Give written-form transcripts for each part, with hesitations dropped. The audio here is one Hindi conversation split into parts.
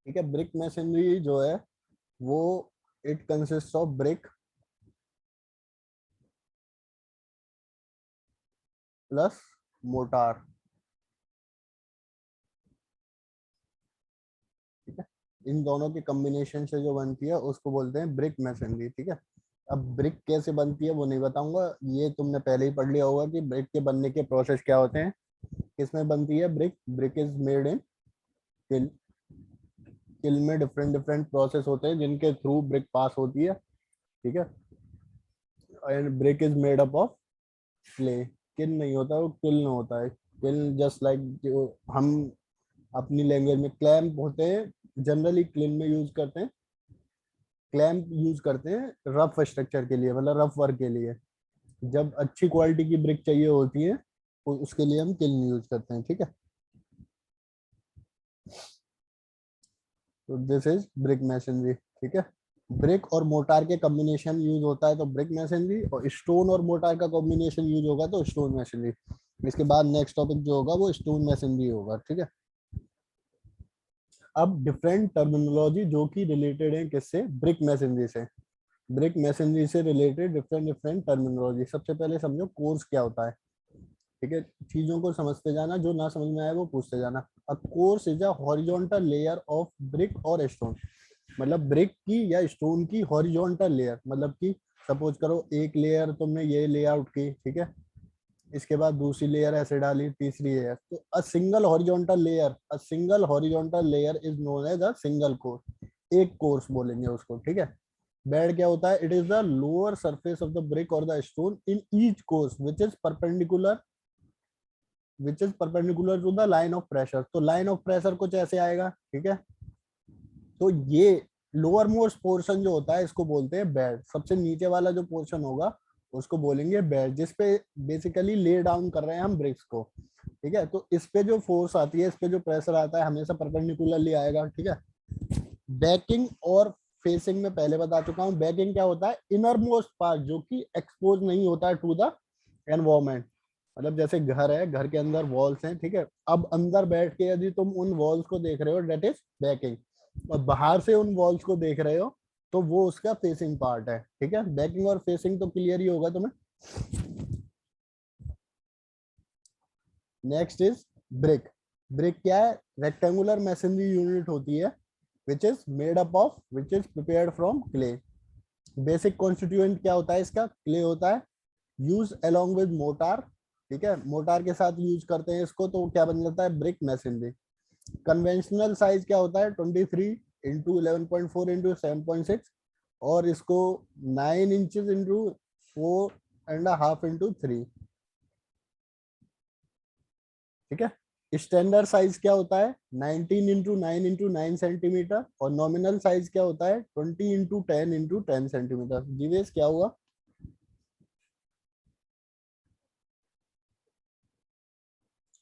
ठीक है। ब्रिक मैसनरी जो है वो it consist of brick plus motor. ठीक है, इन दोनों के कॉम्बिनेशन से जो बनती है उसको बोलते हैं ब्रिक मैसनरी। ठीक है, अब ब्रिक कैसे बनती है वो नहीं बताऊंगा, ये तुमने पहले ही पढ़ लिया होगा कि ब्रिक के बनने के प्रोसेस क्या होते हैं। किसमें बनती है brick? Brick is made in kiln. Kiln में डिफरेंट डिफरेंट प्रोसेस होते हैं जिनके थ्रू ब्रिक पास होती है। ठीक है, and brick is made up of clay. Kiln नहीं होता, वो किल होता है। किल जस्ट लाइक जो हम अपनी लैंग्वेज में क्लैम्प होते हैं, जनरली क्लिन में यूज करते हैं। क्लैम्प यूज करते हैं रफ स्ट्रक्चर के लिए, मतलब रफ वर्क के लिए। जब अच्छी क्वालिटी की ब्रिक चाहिए होती है तो उसके लिए हम किल्न यूज करते हैं। ठीक है, तो दिस इज ब्रिक मैसनरी। ठीक है, ब्रिक और मोटार के कॉम्बिनेशन यूज होता है तो ब्रिक मैसनरी, और स्टोन और मोटार का कॉम्बिनेशन यूज होगा तो स्टोन मैसनरी। इसके बाद नेक्स्ट टॉपिक जो होगा वो स्टोन मैसनरी होगा। ठीक है, अब डिफरेंट टर्मिनोलॉजी जो कि रिलेटेड है किससे? ब्रिक मैसनरी से। ब्रिक मैसनरी से रिलेटेड डिफरेंट डिफरेंट टर्मिनोलॉजी। सबसे पहले समझो कोर्स क्या होता है। ठीक है, चीजों को समझते जाना, जो ना समझ में आए वो पूछते जाना। A course is a horizontal layer of brick और स्टोन। मतलब ब्रिक की या स्टोन की हॉरिजॉन्टल लेयर, मतलब कि सपोज करो एक लेयर तुमने ये लेआउट की, ठीक है, इसके बाद दूसरी लेयर ऐसे डाली, तीसरी लेयर, तो a single horizontal layer, a single horizontal layer is known as a single course. एक कोर्स बोलेंगे उसको। ठीक है, बेड क्या होता है? It is the lower surface of the brick और the stone in each course which is perpendicular to the line of pressure. तो लाइन ऑफ प्रेशर कुछ ऐसे आएगा। ठीक है, तो ये लोअर मोस्ट पोर्शन जो होता है इसको बोलते हैं बेड। सबसे नीचे वाला जो पोर्शन होगा उसको बोलेंगे बेड, जिसपे बेसिकली ले डाउन कर रहे हैं हम ब्रिक्स को। ठीक है, तो इस पे जो फोर्स आती है, इस पे जो प्रेशर आता है, हमेशा परपेंडिकुलरली आएगा। ठीक है, बैकिंग और फेसिंग में पहले बता चुका हूँ। बैकिंग क्या होता है? इनर मोस्ट पार्ट जो कि एक्सपोज नहीं होता है टू द एनवायरमेंट। मतलब जैसे घर है, घर के अंदर वॉल्स हैं, ठीक है, अब अंदर बैठ के यदि तुम उन वॉल्स को देख रहे हो, डेट इज बैकिंग। और बाहर से उन वॉल्स को देख रहे हो तो वो उसका फेसिंग पार्ट है। ठीक है, बैकिंग और फेसिंग तो क्लियर ही होगा तुम्हें। Next is brick. ब्रिक क्या है? रेक्टेंगुलर मैसनरी यूनिट होती है which is made up of, which is prepared from clay. Basic constituent क्या होता है इसका? क्ले होता है। Use along with motor. ठीक है, मोटार के साथ यूज करते हैं इसको तो क्या बन जाता है? Brick masonry. कन्वेंशनल साइज क्या होता है? 23 इंटू 11.4 इंटू 7.6, और इसको 9 इंचज इंटू 4.5 इंटू 3। ठीक है, स्टैंडर्ड साइज क्या होता है? 19 इंटू 9 इंटू 9 सेंटीमीटर, और नॉमिनल साइज क्या होता है? 20 इंटू 10 इंटू 10 सेंटीमीटर। जीवेश क्या हुआ?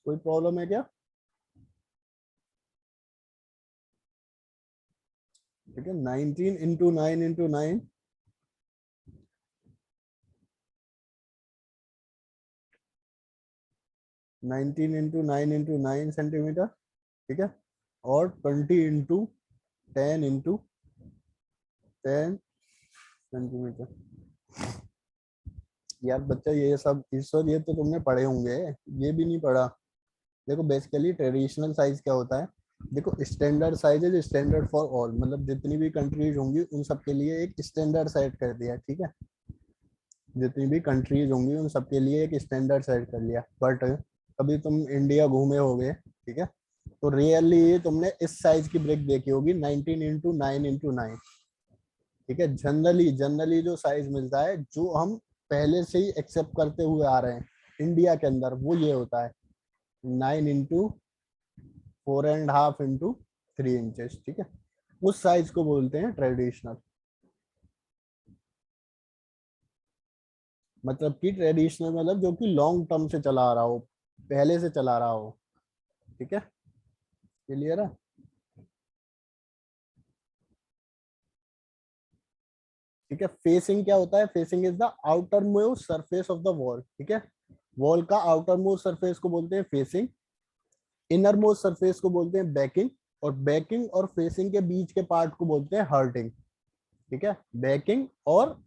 कोई प्रॉब्लम है क्या? ठीक है, 19 into 9 into 9, 19 into 9 into 9 centimetre. ठीक है, और 20 इंटू 10 इंटू 10 सेंटीमीटर। यार बच्चा ये सब ईश्वर ये तो तुमने पढ़े होंगे, ये भी नहीं पढ़ा? देखो बेसिकली ट्रेडिशनल साइज क्या होता है? देखो standard size is standard for all, मतलब जितनी भी कंट्रीज होंगी उन सब के लिए एक स्टैंडर्ड सेट कर दिया। ठीक है, जितनी भी कंट्रीज होंगी उन सब के लिए एक स्टैंडर्ड सेट कर लिया। बट कभी तुम इंडिया घूमे होगे, ठीक है, तो रियली तुमने इस साइज की ब्रिक देखी होगी, 19 इंटू 9 इंटू 9। ठीक है, जनरली जनरली जो साइज मिलता है, जो हम पहले से ही एक्सेप्ट करते हुए आ रहे हैं इंडिया के अंदर, वो ये होता है 9 इंटू 4.5 इंटू 3 इंचेस। ठीक है, उस साइज को बोलते हैं ट्रेडिशनल। मतलब कि ट्रेडिशनल मतलब जो कि लॉन्ग टर्म से चला आ रहा हो, पहले से चला रहा हो। ठीक है, क्लियर है? ठीक है, फेसिंग क्या होता है? Facing is the outer most surface of the wall. ठीक है, वॉल का आउटर मोस्ट सरफेस को बोलते हैं फेसिंग। इनर मोस्ट सरफेस को बोलते हैं बैकिंग, और बैकिंग और फेसिंग के बीच के पार्ट को बोलते हैं हर्टिंग। ठीक है, बैकिंग और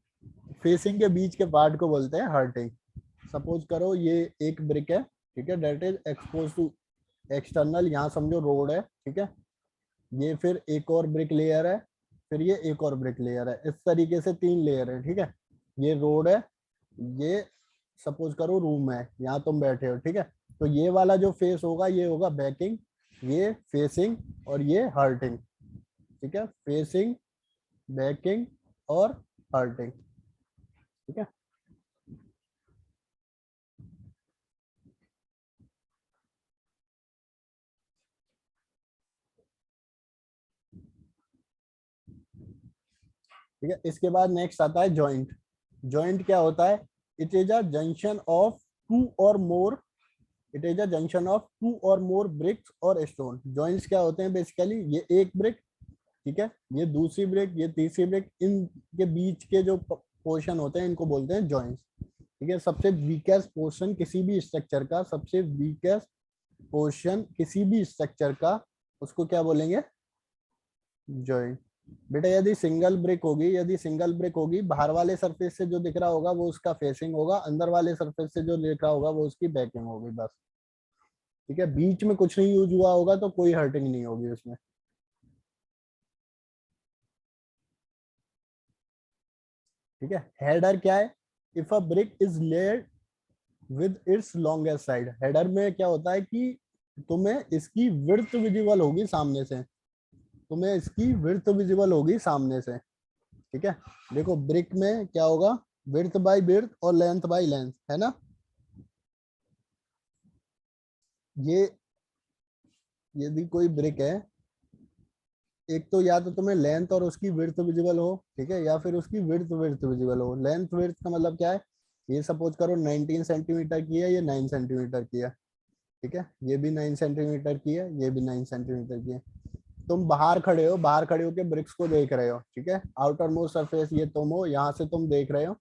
फेसिंग के बीच के पार्ट को बोलते हैं हर्टिंग। सपोज करो ये एक ब्रिक है, ठीक है, that is expose to external, यहाँ समझो रोड है, ठीक है, ये फिर एक और ब्रिक लेयर है, फिर ये एक और ब्रिक लेयर है, इस तरीके से 3 लेयर है। ठीक है, ये रोड है, ये सपोज करो रूम है, यहाँ तुम बैठे हो, ठीक है, तो ये वाला जो फेस होगा ये होगा बैकिंग, ये फेसिंग और ये हर्टिंग। ठीक है, फेसिंग, बैकिंग और हर्टिंग। ठीक है, ठीक है, इसके बाद नेक्स्ट आता है जॉइंट। जॉइंट क्या होता है? It is a junction of two or more, it is a junction of two or more bricks or stone. Joints क्या होते हैं? बेसिकली ये एक ब्रिक, ठीक है, ये दूसरी ब्रिक, ये तीसरी ब्रिक, इनके बीच के जो पोर्शन होते हैं इनको बोलते हैं जॉइंट्स। ठीक है, सबसे वीकेस्ट पोर्शन किसी भी स्ट्रक्चर का, सबसे वीकेस्ट पोर्शन किसी भी स्ट्रक्चर का, उसको क्या बोलेंगे? जॉइंट। बेटा यदि सिंगल ब्रिक होगी, यदि सिंगल ब्रिक होगी, बाहर वाले सरफेस से जो दिख रहा होगा वो उसका फेसिंग होगा, अंदर वाले सरफेस से जो दिख रहा होगा वो उसकी बैकिंग होगी, बस। ठीक है, बीच में कुछ नहीं यूज हुआ होगा तो कोई हर्टिंग नहीं होगी उसमें। ठीक है, हेडर क्या है? If a brick is layered with its longest side. Header में क्या होता है कि तुम्हें इसकी विड्थ विजिबल होगी सामने से, तुम्हें इसकी विड्थ विजिबल होगी सामने से। ठीक है, देखो ब्रिक में क्या होगा? विड्थ बाय विड्थ और लेंथ बाय लेंथ, है ना? ये यदि कोई ब्रिक है, एक तो या तो तुम्हें लेंथ और उसकी विड्थ विजिबल हो, ठीक है, या फिर उसकी विड्थ विड्थ विजिबल हो। लेंथ विड्थ का मतलब क्या है? ये सपोज करो 19 सेंटीमीटर की है, ये 9 सेंटीमीटर की है, ठीक है, ये भी 9 सेंटीमीटर की है, ये भी 9 सेंटीमीटर की है। तुम बाहर खड़े हो, बाहर खड़े होकर ब्रिक्स को देख रहे हो, ठीक है, आउटर मोस्ट सरफेस ये तुम हो, यहाँ से तुम देख रहे हो,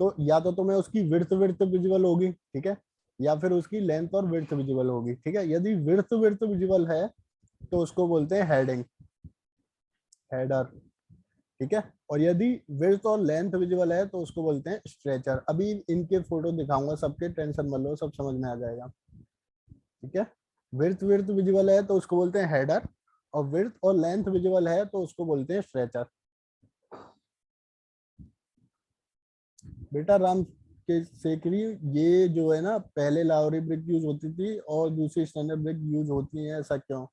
तो या तो तुम्हें उसकी विड्थ विड्थ विजिबल होगी, ठीक है, या फिर उसकी लेंथ और विड्थ विजिबल होगी। ठीक है, यदि विड्थ विड्थ विजिबल है तो उसको बोलते हैं हेडिंग, हेडर। ठीक है, और यदि विड्थ और लेंथ विजिबल है तो उसको बोलते हैं स्ट्रेचर। अभी इनके फोटो दिखाऊंगा सबके, टेंशन मत लो, सब समझ में आ जाएगा। ठीक है, विड्थ विड्थ विजिबल है तो उसको बोलते हैं हेडर, और विड्थ और लेंथ विजिबल है तो उसको बोलते हैं स्ट्रेचर। बेटा राम के सेकरी, ये जो है ना, पहले लाहौरी ब्रिक यूज होती थी और दूसरी स्टैंडर्ड ब्रिक यूज होती है, ऐसा क्यों?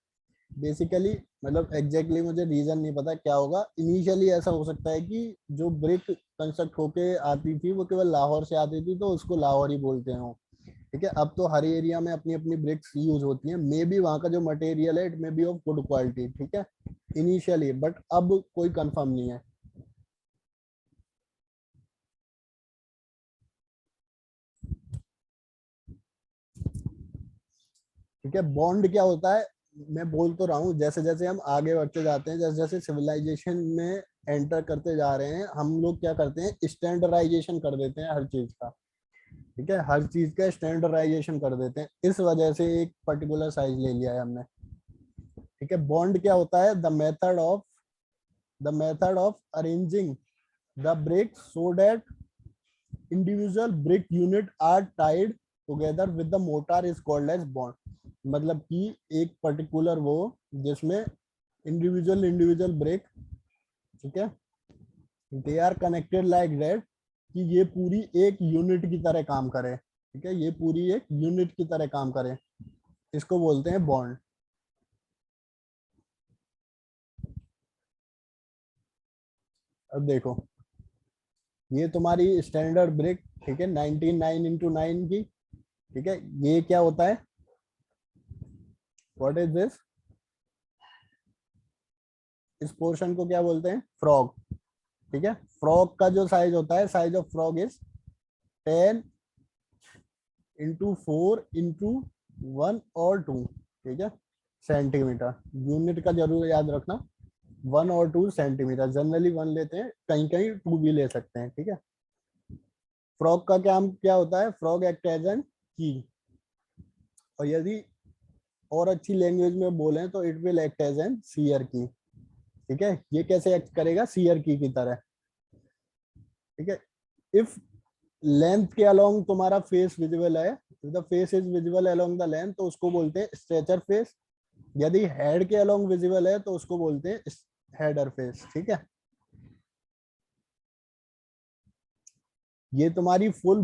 बेसिकली मतलब एग्जैक्टली मुझे रीजन नहीं पता क्या होगा। इनिशियली ऐसा हो सकता है कि जो ब्रिक कंस्ट्रक्ट होके आती थी वो केवल लाहौर से आती थी तो उसको लाहौर ही बोलते हो। ठीक है, अब तो हर एरिया में अपनी अपनी ब्रिक्स यूज होती हैं, मे बी वहाँ का जो मटेरियल है it may be of good quality, ठीक है, इनिशियली, बट अब कोई कंफर्म नहीं है। ठीक है, बॉन्ड क्या होता है? मैं बोल तो रहा हूँ, जैसे जैसे हम आगे बढ़ते जाते हैं, जैसे जैसे सिविलाइजेशन में एंटर करते जा रहे हैं, हम लोग क्या करते हैं? स्टैंडर्डाइजेशन कर देते हैं हर चीज का। ठीक है, हर चीज का स्टैंडर्डाइजेशन कर देते हैं, इस वजह से एक पर्टिकुलर साइज ले लिया है हमने। ठीक है, बॉन्ड क्या होता है? The method of arranging the bricks so that individual brick unit are tied together with the mortar is called as bond। मतलब कि एक पर्टिकुलर वो, जिसमें इंडिविजुअल इंडिविजुअल ब्रिक, ठीक है, they are connected like that, कि ये पूरी एक यूनिट की तरह काम करे। ठीक है, ये पूरी एक यूनिट की तरह काम करे, इसको बोलते हैं बॉन्ड। अब देखो, ये तुम्हारी स्टैंडर्ड ब्रिक, ठीक है, 99 × 9 की। ठीक है, ये क्या होता है? What is this? इस पोर्शन को क्या बोलते हैं? फ्रॉग। ठीक है, फ्रॉग का जो साइज होता है, साइज ऑफ फ्रॉग इज 10 × 4 × 1 और 2। ठीक है, सेंटीमीटर। यूनिट का जरूर याद रखना, 1 और 2 सेंटीमीटर, जनरली 1 लेते हैं, कहीं कहीं 2 भी ले सकते हैं। ठीक है, फ्रॉग का काम क्या होता है? फ्रॉग एक्ट एज एन की, और यदि और अच्छी लैंग्वेज में बोले तो it will act as an shear की। ठीक है, ये कैसे एक्ट करेगा, सीयर की तरह। ठीक है, इफ लेंथ के अलोंग तुम्हारा फेस विजिबल है, the face is visible along the length, तो उसको बोलते हैं स्ट्रेचर फेस। यदि हेड के अलोंग विजिबल है तो उसको बोलते हैं हेडर फेस। ठीक है, ये तुम्हारी फुल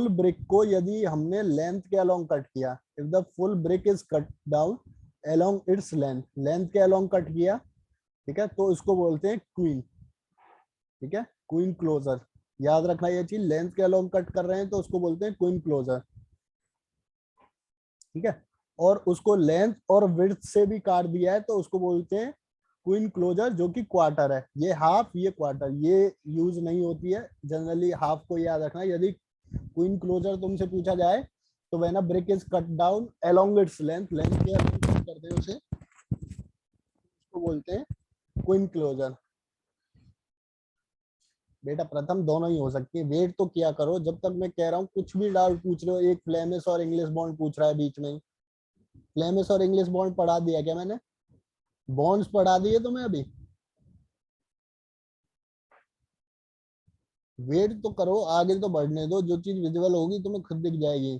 ब्रिक को यदि हमने लेंथ के अलोंग कट किया, if the full brick is cut down along its length, length के अलोंग कट किया, ठीक है, तो इसको बोलते हैं क्वीन। ठीक है, क्वीन क्लोजर, याद रखना ये चीज, लेंथ के अलोंग कट कर रहे हैं तो उसको बोलते हैं क्वीन क्लोजर। ठीक है, और उसको लेंथ और विड्थ से भी काट दिया है तो उसको बोलते हैं क्वीन क्लोजर, जो कि क्वार्टर है। ये हाफ, ये क्वार्टर, ये यूज नहीं होती है जनरली, हाफ को याद रखना। यदि क्वीन क्लोजर तुमसे पूछा जाए तो when a brick is cut down along its length, length के अलोंग कट करते हैं उसे, उसको बोलते हैं क्वीन क्लोजर। बेटा प्रथम दोनों ही हो सकती है, वेट तो किया करो जब तक मैं कह रहा हूँ, कुछ भी डाउट पूछ रहे हो। एक फ्लेमिश और इंग्लिश बॉन्ड पूछ रहा है बीच में ही, फ्लेमिश और इंग्लिश बॉन्ड पढ़ा दिया क्या मैंने, बॉन्ड्स पढ़ा दिए तुम्हें अभी। वेट तो करो, आगे तो बढ़ने दो, जो चीज विजिबल होगी तुम्हें खुद दिख जाएगी।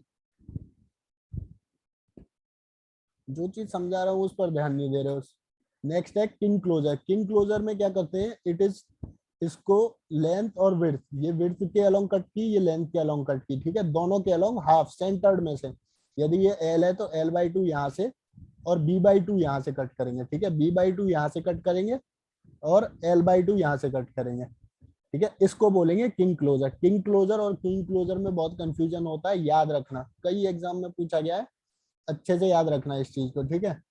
जो चीज समझा रहा हूँ उस पर ध्यान नहीं दे रहे हो। नेक्स्ट है किंग क्लोजर। किंग क्लोजर में क्या करते हैं, इट इज, इसको लेंथ और विड्थ, ये विड्थ के अलोंग कट की, ये लेंथ के अलोंग कट की, ठीक है, दोनों के अलोंग हाफ सेंटर्ड में से। यदि ये एल है तो L/2 यहाँ से और B/2 यहाँ से कट करेंगे। ठीक है, B/2 यहाँ से कट करेंगे और L/2 यहाँ से कट करेंगे। ठीक है, इसको बोलेंगे किंग क्लोजर। किंग क्लोजर और किंग क्लोजर में बहुत कंफ्यूजन होता है, याद रखना, कई एग्जाम में पूछा गया है, अच्छे से याद रखना इस चीज को। ठीक है,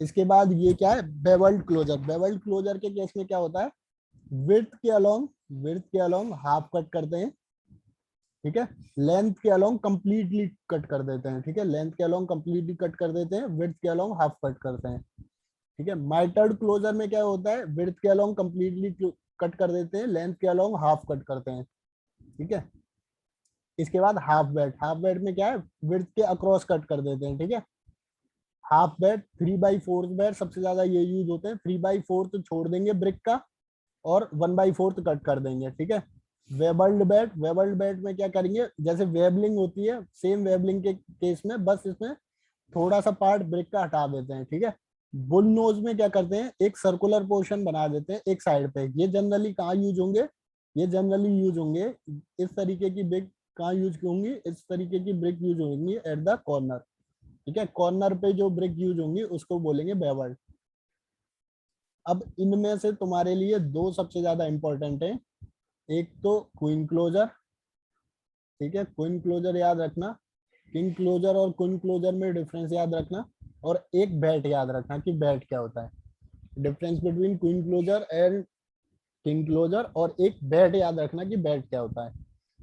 इसके बाद ये क्या है, बेवल्ड क्लोजर। बेवल्ड क्लोजर के केस में क्या होता है, विड्थ के अलोंग हाफ कट करते हैं। ठीक है, लेंथ के अलोंग कंप्लीटली कट कर देते हैं। ठीक है, लेंथ के अलोंग कंप्लीटली कट कर देते हैं, विड्थ के अलोंग हाफ कट करते हैं। ठीक है, माइटर्ड क्लोजर में क्या होता है, विड्थ के अलोंग कंप्लीटली कट कर देते हैं, लेंथ के अलोंग हाफ कट करते हैं। ठीक है, इसके बाद हाफ बेड। हाफ बेड में क्या है, विड्थ के अक्रॉस कट कर देते हैं। ठीक है, हाफ बेड, 3/4 बेड सबसे ज्यादा ये यूज होते हैं। 3/4 छोड़ देंगे ब्रिक का और 1/4 कट कर देंगे। ठीक है, वेबल्ड बेड। वेबल्ड बेड में क्या करेंगे, जैसे वेबलिंग होती है, सेम वेबलिंग के केस में, बस इसमें थोड़ा सा पार्ट ब्रिक का हटा देते हैं। ठीक है, बुल नोज में क्या करते हैं, एक सर्कुलर पोर्शन बना देते हैं एक साइड पे। ये जनरली कहाँ यूज होंगे, ये जनरली यूज होंगे, इस तरीके की ब्रिक कहाँ यूज होंगी, इस तरीके की ब्रिक यूज होंगी एट द कॉर्नर। ठीक है, कॉर्नर पे जो ब्रिक यूज होंगी उसको बोलेंगे बेवल्ड। अब इनमें से तुम्हारे लिए दो सबसे ज्यादा इंपॉर्टेंट है, एक तो क्वीन क्लोजर। ठीक है, क्वीन क्लोजर याद रखना, किंग क्लोजर और क्वीन क्लोजर में डिफरेंस याद रखना, और एक बैट याद रखना कि बैट क्या होता है। Difference between queen closer and king closer, और एक बैट याद रखना कि बैट क्या होता है।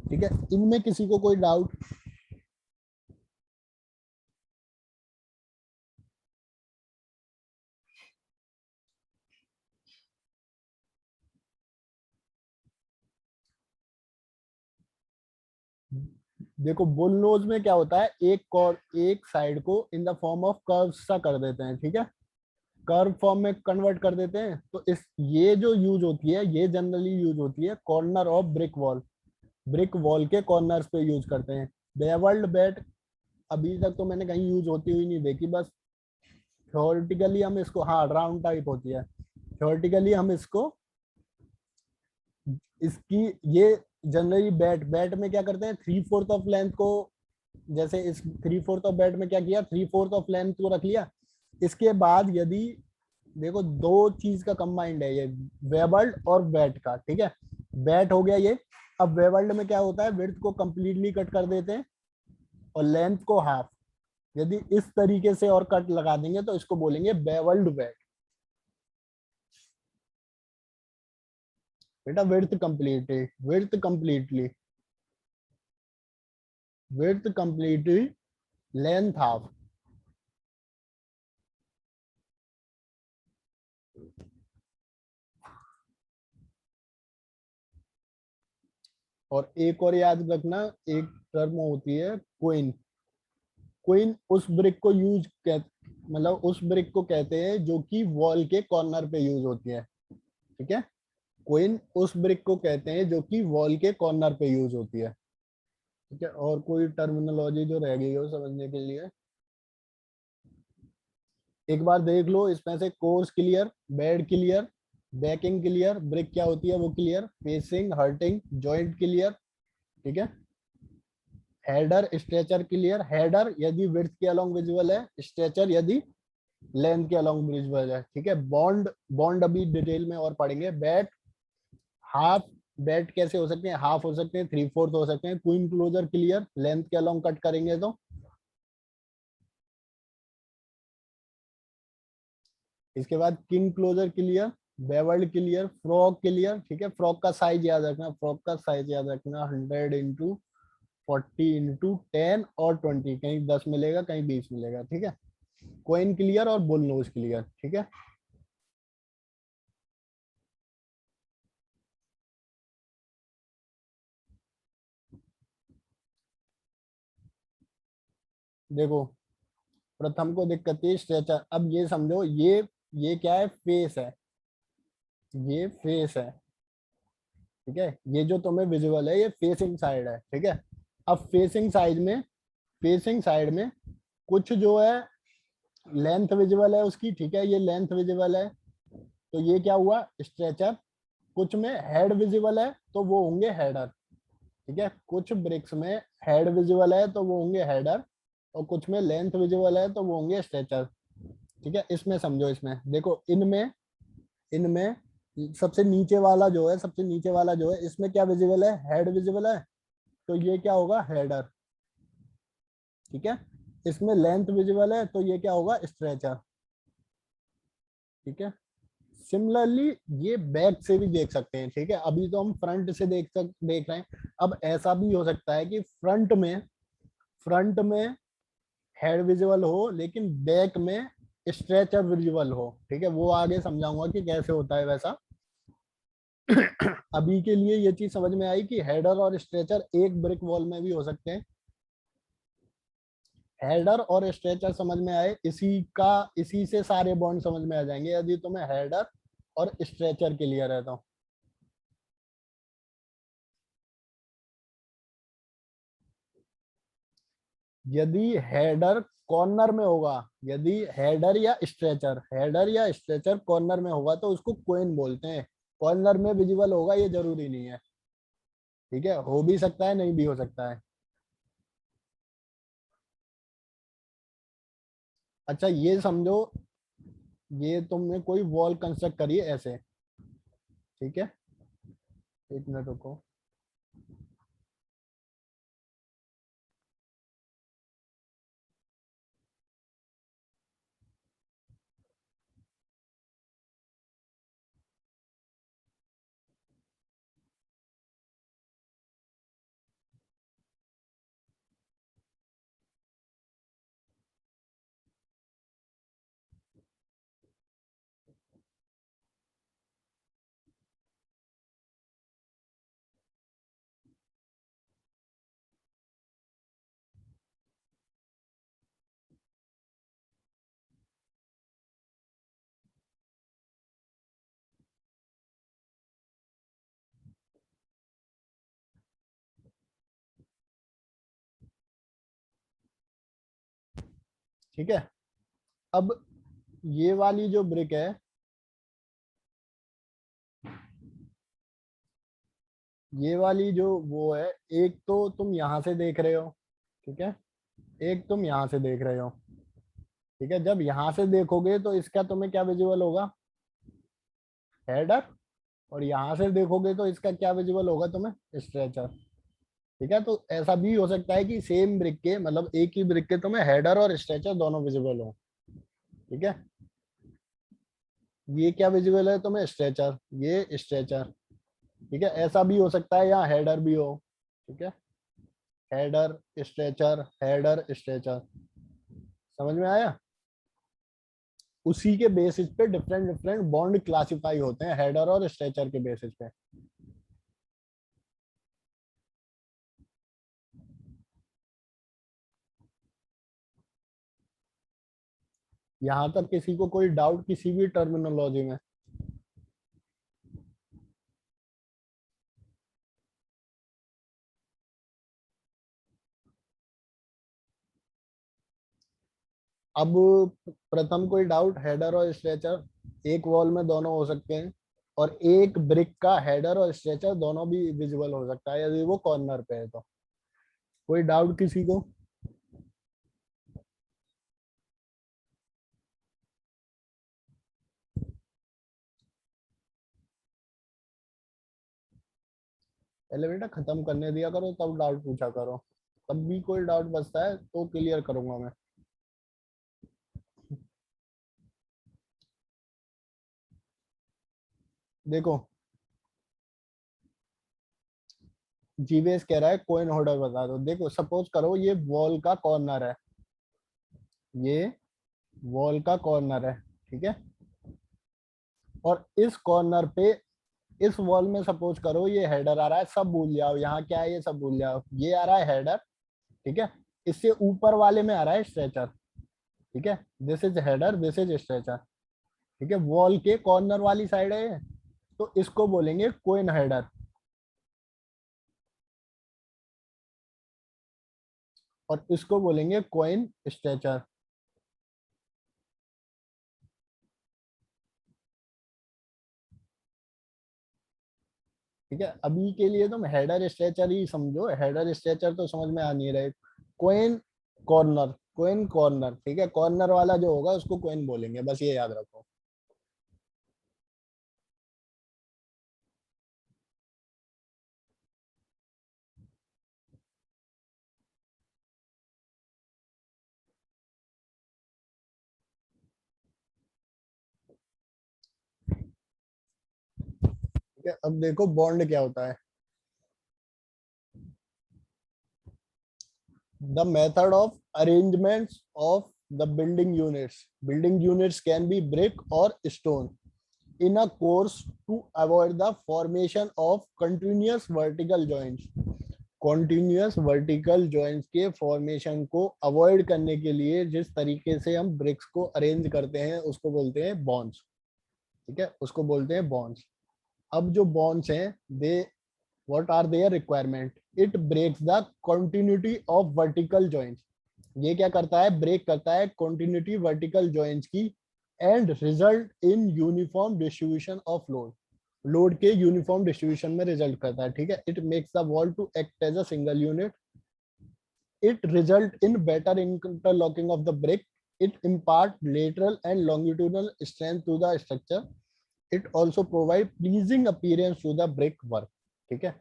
ठीक है, इनमें किसी को कोई डाउट। देखो बुल नोज में क्या होता है, एक साइड को in the form of curve सा कर देते हैं। ठीक है, कर्व फॉर्म में कन्वर्ट कर देते हैं, तो इस, ये जो यूज होती है, ये जनरली यूज होती है corner of brick wall, brick wall के कॉर्नर्स पे यूज करते हैं। बेवल्ड बैट अभी तक तो मैंने कहीं यूज होती हुई नहीं देखी, बस थ्योरेटिकली हम इसको, हाँ राउंड टाइप होती है, थ्योरेटिकली हम इसको, इसकी, ये जनरली बैट, बैट में क्या करते हैं, 3/4 ऑफ लेंथ को, जैसे इस 3/4 ऑफ बैट में क्या किया, 3/4 ऑफ लेंथ को रख लिया। इसके बाद यदि, देखो दो चीज का कंबाइंड है ये, वेबल्ड और बैट का। ठीक है, बैट हो गया ये। अब वेबल्ड में क्या होता है, विड्थ को कंप्लीटली कट कर देते हैं और लेंथ को हाफ। यदि इस तरीके से और कट लगा देंगे तो इसको बोलेंगे बेवल्ड बैट। बेटा width completely, width completely, width completely, length half. और एक और याद रखना, एक टर्म होती है क्वीन। क्वीन उस ब्रिक को मतलब उस ब्रिक को कहते हैं जो कि वॉल के कॉर्नर पे यूज होती है। ठीक है, क्वीन उस ब्रिक को कहते हैं जो कि वॉल के कॉर्नर पे यूज होती है। ठीक है, और कोई टर्मिनोलॉजी जो रह गई हो समझने के लिए एक बार देख लो। इसमें से course clear, bed clear, banking clear, brick क्या होती है वो clear, facing, hurting, joint clear. ठीक है, हेडर स्ट्रेचर क्लियर। हेडर यदि विड्थ के अलोंग विजुअल है, स्ट्रेचर यदि लेंथ के अलोंग विजुअल है। ठीक है, बॉन्ड, बॉन्ड अभी डिटेल में और पढ़ेंगे। बैट, हाफ, बैट कैसे हो सकते हैं, हाफ हो सकते हैं, थ्री फोर्थ हो सकते हैं। क्वीन क्लोजर क्लियर, लेंथ के अलोंग कट करेंगे तो। इसके बाद king closer clear, bevelled clear, frog clear. ठीक है, फ्रॉक का साइज याद रखना, फ्रॉक का साइज याद रखना 100x40x10 और 20, कहीं 10 मिलेगा कहीं 20 मिलेगा। ठीक है, कोइन क्लियर और बुल नोज क्लियर। ठीक है, देखो प्रथम को दिक्कत है स्ट्रेचर। अब ये समझो, ये क्या है, फेस है, ये फेस है। ठीक है, ये जो तुम्हें विजुअल है ये फेसिंग साइड है। ठीक है, अब फेसिंग साइड में कुछ जो है लेंथ विजुअल है उसकी। ठीक है, ये लेंथ विजुअल है तो ये क्या हुआ, स्ट्रेचर। कुछ में हेड विजिबल है तो वो होंगे हेडर। ठीक है, कुछ ब्रिक्स में हेड विजिबल है तो वो होंगे हेडर, और कुछ में लेंथ विजिबल है तो वो होंगे स्ट्रेचर। ठीक है, इसमें समझो, इसमें देखो, इनमें इनमें सबसे नीचे वाला जो है, सबसे नीचे वाला जो है, इसमें क्या विजिबल है, हेड विजिबल है तो ये क्या होगा, हेडर। ठीक है, इसमें लेंथ विजिबल है तो ये क्या होगा, स्ट्रेचर। ठीक है, सिमिलरली ये बैक से भी देख सकते हैं। ठीक है, अभी तो हम फ्रंट से देख रहे हैं। अब ऐसा भी हो सकता है कि फ्रंट में हेड विजुअल हो लेकिन बैक में स्ट्रेचर विजुअल हो। ठीक है, वो आगे समझाऊंगा कि कैसे होता है वैसा। अभी के लिए ये चीज समझ में आई कि हेडर और स्ट्रेचर एक ब्रिक वॉल में भी हो सकते हैं। हेडर और स्ट्रेचर समझ में आए, इसी से सारे बॉन्ड समझ में आ जाएंगे यदि तुम्हें हेडर और स्ट्रेचर क्लियर है तो। यदि हेडर कॉर्नर में होगा, यदि हेडर या स्ट्रेचर कॉर्नर में होगा तो उसको कोइन बोलते हैं। कॉर्नर में विजिबल होगा ये जरूरी नहीं है। ठीक है, हो भी सकता है, नहीं भी हो सकता है। अच्छा ये समझो, ये तुमने कोई वॉल कंस्ट्रक्ट करी है ऐसे। ठीक है, एक मिनट रुको। ठीक है, अब ये वाली जो ब्रिक है, ये वाली जो वो है, एक तो तुम यहां से देख रहे हो। ठीक है, एक तुम यहां से देख रहे हो। ठीक है, जब यहां से देखोगे तो इसका तुम्हें क्या विजुअल होगा, हेडर। और यहां से देखोगे तो इसका क्या विजुअल होगा तुम्हें, स्ट्रेचर। ठीक है, तो ऐसा भी हो सकता है कि सेम ब्रिक के, मतलब एक ही ब्रिक के तुम्हें हेडर और स्ट्रेचर दोनों विजिबल हो। ठीक है, ये क्या विजिबल है तुम्हें, स्ट्रेचर, ये स्ट्रेचर। ठीक है, ऐसा भी हो सकता है यहाँ हेडर भी हो। ठीक है, हेडर स्ट्रेचर, हेडर स्ट्रेचर। समझ में आया। उसी के बेसिस पे डिफरेंट डिफरेंट बॉन्ड क्लासिफाई होते हैं हेडर और स्ट्रेचर के बेसिस पे। यहाँ तक किसी को कोई डाउट किसी भी टर्मिनोलॉजी में? अब प्रथम कोई डाउट, हेडर और स्ट्रेचर एक वॉल में दोनों हो सकते हैं, और एक ब्रिक का हेडर और स्ट्रेचर दोनों भी विजिबल हो सकता है यदि वो कॉर्नर पे है तो। कोई डाउट किसी को? पहले बेटा खत्म करने दिया करो तब डाउट पूछा करो, तब भी कोई डाउट बचता है तो क्लियर करूंगा मैं। देखो, जीवेस कह रहा है कोइन होल्डर बता दो। देखो सपोज करो ये वॉल का कॉर्नर है, ये वॉल का कॉर्नर है, ठीक है। और इस कॉर्नर पे, इस वॉल में सपोज करो ये हेडर आ रहा है, सब भूल जाओ यहाँ क्या है, ये सब भूल जाओ, ये आ रहा है हेडर, ठीक है। इससे ऊपर वाले में आ रहा है स्ट्रेचर, ठीक है। This is header, this is stretcher, ठीक है। वॉल के कॉर्नर वाली साइड है, तो इसको बोलेंगे कोइन हेडर, और इसको बोलेंगे कोइन स्ट्रेचर, ठीक है। अभी के लिए तुम हेडर स्ट्रेचर ही समझो, हेडर स्ट्रेचर तो समझ में आ नहीं रहे। कोइन कॉर्नर, कोइन कॉर्नर, ठीक है। कॉर्नर वाला जो होगा उसको कोइन बोलेंगे, बस ये याद रखो। ठीक है, अब देखो बॉन्ड क्या होता है। The method of arrangement of the building units, building units can be brick और stone in a course to avoid the formation of continuous vertical joints, continuous vertical joints के फॉर्मेशन को अवॉइड करने के लिए जिस तरीके से हम ब्रिक्स को अरेंज करते हैं उसको बोलते हैं बॉन्ड्स, ठीक है, उसको बोलते हैं बॉन्ड्स। अब जो बॉन्ड्स हैं, they what are their requirement, it breaks the continuity of vertical joints, ये क्या करता है, ब्रेक करता है कंटिन्यूटी वर्टिकल जॉइंट्स की, and result in uniform distribution of load, load के यूनिफॉर्म डिस्ट्रीब्यूशन में रिजल्ट करता है, ठीक है। It makes the wall to act as a single unit, it result in better interlocking of the brick, it impart lateral and longitudinal strength to the structure, it also provide pleasing appearance to the brick work, ठीक है।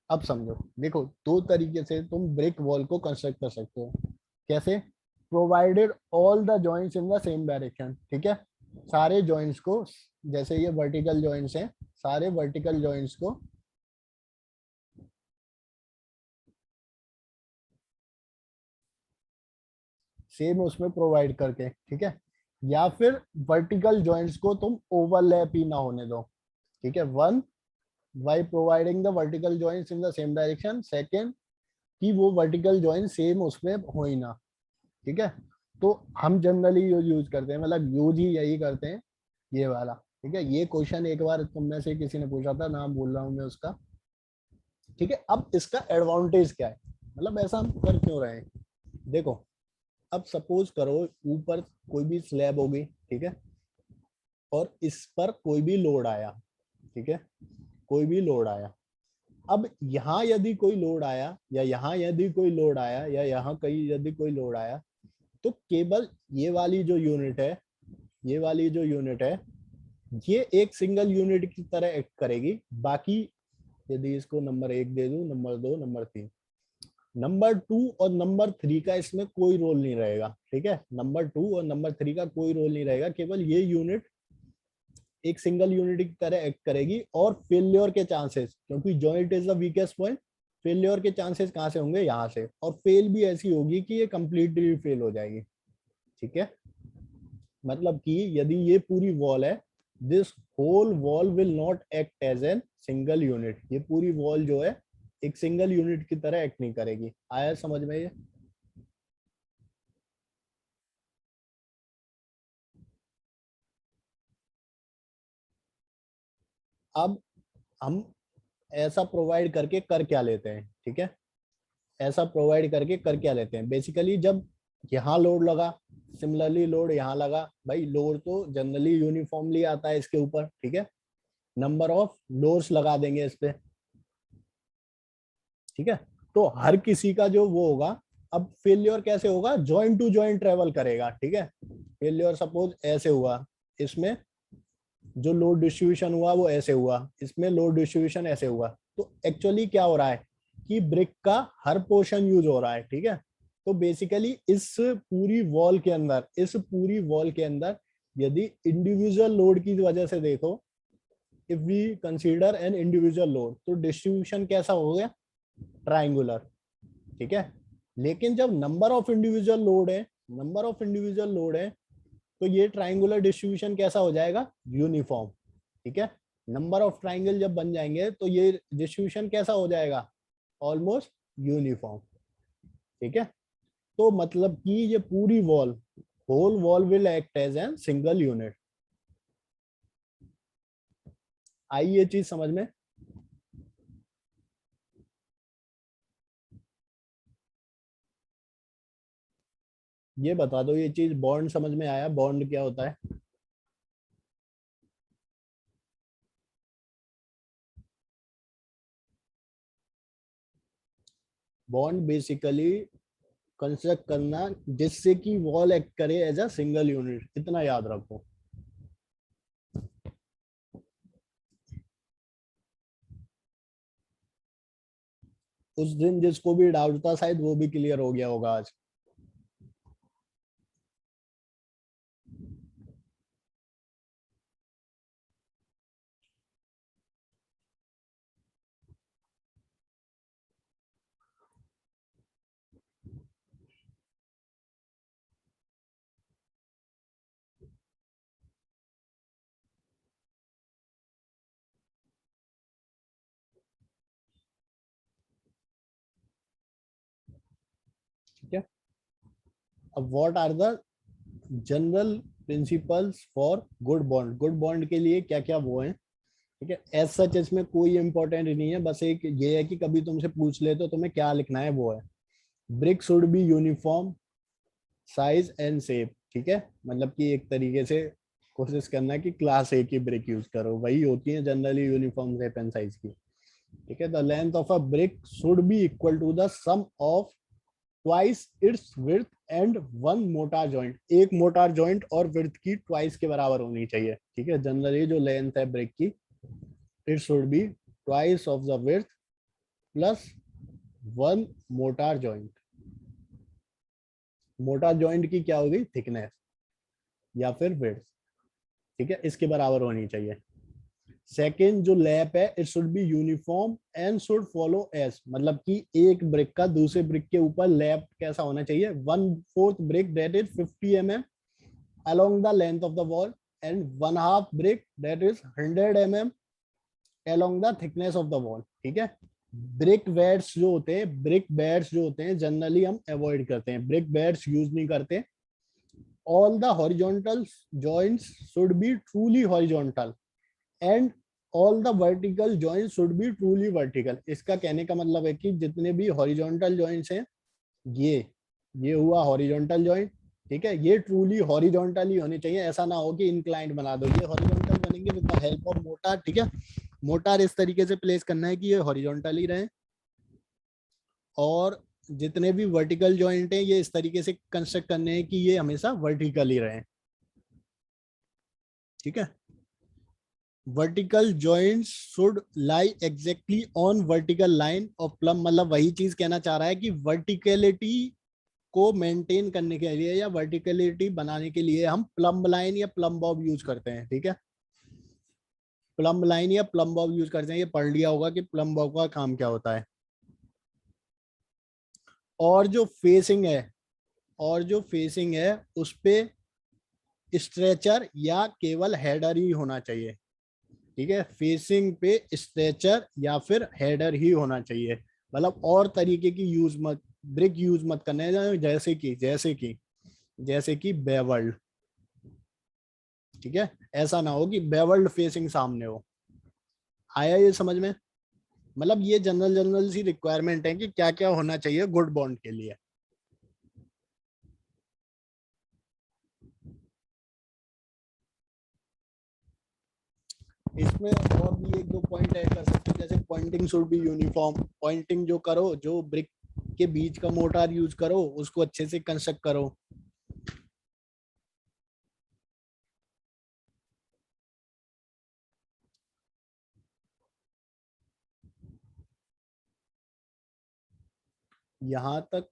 अब समझो, देखो दो तरीके से तुम ब्रिक वॉल को कंस्ट्रक्ट कर सकते हो। कैसे? Provided all the joints in the same direction, ठीक है। सारे जॉइंट्स को, जैसे ये वर्टिकल जॉइंट्स हैं, सारे वर्टिकल जॉइंट्स को सेम उसमें प्रोवाइड करके, ठीक है। या फिर वर्टिकल जॉइंट्स को तुम ओवरलैप ही ना होने दो, ठीक है। One, by providing the vertical joints in the same direction, second कि वो वर्टिकल जॉइंट सेम उसमें हो ही ना, ठीक है। तो हम जनरली यूज करते हैं, मतलब यूज ही यही करते हैं, ये वाला, ठीक है। ये क्वेश्चन एक बार तुम में से किसी ने पूछा था, नाम भूल रहा हूँ मैं उसका, ठीक है। अब इसका एडवांटेज क्या है, मतलब ऐसा हम कर क्यों रहे हैं? देखो, अब सपोज करो ऊपर कोई भी स्लैब होगी, ठीक है, और इस पर कोई भी लोड आया, ठीक है, कोई भी लोड आया। अब यहाँ यदि कोई लोड आया, या यहाँ यदि कोई लोड आया, या यहाँ कहीं यदि कोई लोड आया, तो केवल ये वाली जो यूनिट है, ये वाली जो यूनिट है, ये एक सिंगल यूनिट की तरह एक्ट करेगी। बाकी यदि इसको नंबर 1 दे दूं, नंबर 2, नंबर 3, नंबर 2 और नंबर 3 का इसमें कोई रोल नहीं रहेगा, ठीक है। नंबर 2 और नंबर 3 का कोई रोल नहीं रहेगा, केवल ये यूनिट एक सिंगल यूनिट की तरह एक्ट करेगी। और फेल्योर के चांसेस, क्योंकि joint is the weakest point, failure के चांसेस कहाँ से होंगे, यहाँ से। और फेल भी ऐसी होगी कि ये कंप्लीटली फेल हो जाएगी, ठीक है। मतलब कि यदि ये पूरी वॉल है, this whole wall will not act as an single unit, ये पूरी वॉल जो है एक सिंगल यूनिट की तरह एक्ट नहीं करेगी। आया समझ में ये? अब हम ऐसा प्रोवाइड करके कर क्या लेते हैं, ठीक है, ऐसा प्रोवाइड करके कर क्या लेते हैं, बेसिकली जब यहाँ लोड लगा, सिमिलरली लोड यहाँ लगा, भाई लोड तो जनरली यूनिफॉर्मली आता है इसके ऊपर, ठीक है, नंबर ऑफ लोड्स लगा देंगे इस पे, ठीक है, तो हर किसी का जो वो होगा, अब फेल्योर कैसे होगा, जॉइंट टू जॉइंट ट्रेवल करेगा, ठीक है, फेल्योर सपोज ऐसे हुआ, इसमें जो लोड डिस्ट्रीब्यूशन हुआ वो ऐसे हुआ, इसमें लोड डिस्ट्रीब्यूशन ऐसे हुआ, तो एक्चुअली क्या हो रहा है कि ब्रिक का हर पोर्शन यूज हो रहा है, ठीक है, तो बेसिकली इस पूरी वॉल के अंदर, इस पूरी वॉल के अंदर यदि इंडिविजुअल लोड की वजह से देखो, if we consider an individual load, तो डिस्ट्रीब्यूशन कैसा हो गया, ट्राइंगुलर, ठीक है, लेकिन जब नंबर ऑफ इंडिविजुअल लोड है, नंबर ऑफ इंडिविजुअल लोड है, तो ये ट्राइंगुलर डिस्ट्रीब्यूशन कैसा हो जाएगा, यूनिफॉर्म, ठीक है, नंबर ऑफ ट्राइंगल जब बन जाएंगे तो ये डिस्ट्रीब्यूशन कैसा हो जाएगा, ऑलमोस्ट यूनिफॉर्म, ठीक है, तो मतलब कि ये पूरी wall, whole wall will act as an single unit. आई ये चीज समझ में, ये बता दो, ये चीज बॉन्ड समझ में आया, बॉन्ड क्या होता है, बॉन्ड बेसिकली कंस्ट्रक्ट करना जिससे कि वॉल एक्ट करे एज अ सिंगल यूनिट, इतना याद रखो। उस दिन जिसको भी डाउट था शायद वो भी क्लियर हो गया होगा आज। ठीक है, अब what are the general principles for good bond, good bond के लिए क्या क्या वो है, ठीक है, एज सच इसमें कोई इंपॉर्टेंट नहीं है, बस एक ये है कि कभी तुमसे पूछ ले तो तुम्हें क्या लिखना है वो है, brick should be uniform size and shape, ठीक है, मतलब कि एक तरीके से कोशिश करना है कि क्लास ए की ब्रिक यूज करो, वही होती है generally uniform shape and size की, ठीक है, the length of a brick should be equal to the sum of twice its width and one mortar joint, एक मोटार जॉइंट और विड्थ की ट्वाइस के बराबर होनी चाहिए, ठीक है, जनरली जो लेंथ है ब्रिक की, it should be twice of the width plus one mortar joint, motor joint की क्या होगी, थिकनेस या फिर विड्थ, ठीक है, इसके बराबर होनी चाहिए। सेकेंड जो लैप है, it should be uniform and should follow S, मतलब कि एक ब्रिक का दूसरे ब्रिक के ऊपर लैप कैसा होना चाहिए, 1/4 brick that is 50 mm along the length of the wall and 1/2 brick that is 100 mm along the thickness of the wall, ठीक है, ब्रिक बेड्स जो होते हैं, ब्रिक बेड्स जो होते हैं जनरली हम अवॉइड करते हैं, ब्रिक बेड्स यूज नहीं करते, all the horizontal joints should be truly horizontal and all the vertical joints should be truly vertical, इसका कहने का मतलब है कि जितने भी horizontal joints हैं, ये हुआ horizontal joint, ठीक है, ये ट्रूली हॉरिजॉन्टल ही होने चाहिए, ऐसा ना हो कि इंक्लाइंड बना दो, ये हॉरिजॉन्टल बनेंगे with the help of motor, ठीक है, मोटार इस तरीके से प्लेस करना है कि ये हॉरिजॉन्टल ही रहे, और जितने भी वर्टिकल जॉइंट हैं ये इस तरीके से कंस्ट्रक्ट करने हैं कि ये हमेशा वर्टिकल ही रहे, ठीक है, vertical joints should lie exactly on vertical line of plum, मतलब वही चीज कहना चाह रहा है कि वर्टिकलिटी को मेंटेन करने के लिए या वर्टिकलिटी बनाने के लिए हम प्लम्ब लाइन या प्लम्ब बॉब यूज करते हैं, ठीक है, प्लम्ब लाइन या प्लम्ब बॉब यूज करते हैं, ये पढ़ लिया होगा कि प्लम्ब बॉब का काम क्या होता है। और जो फेसिंग है, और जो फेसिंग है उस पे स्ट्रेचर या केवल हेडर ही होना चाहिए, ठीक है, फेसिंग पे स्ट्रेचर या फिर हेडर ही होना चाहिए, मतलब और तरीके की यूज मत, ब्रिक यूज मत करने, जैसे कि बेवर्ल्ड, ठीक है, ऐसा ना हो कि बेवर्ल्ड फेसिंग सामने हो, आया ये समझ में? मतलब ये जनरल जनरल सी रिक्वायरमेंट है कि क्या क्या होना चाहिए गुड बॉन्ड के लिए। इसमें और भी एक दो पॉइंट ऐड कर सकते हो, जैसे pointing should be uniform. Pointing जो करो, जो ब्रिक के बीच का मोटार यूज करो उसको अच्छे से कंस्ट्रक्ट करो। यहाँ तक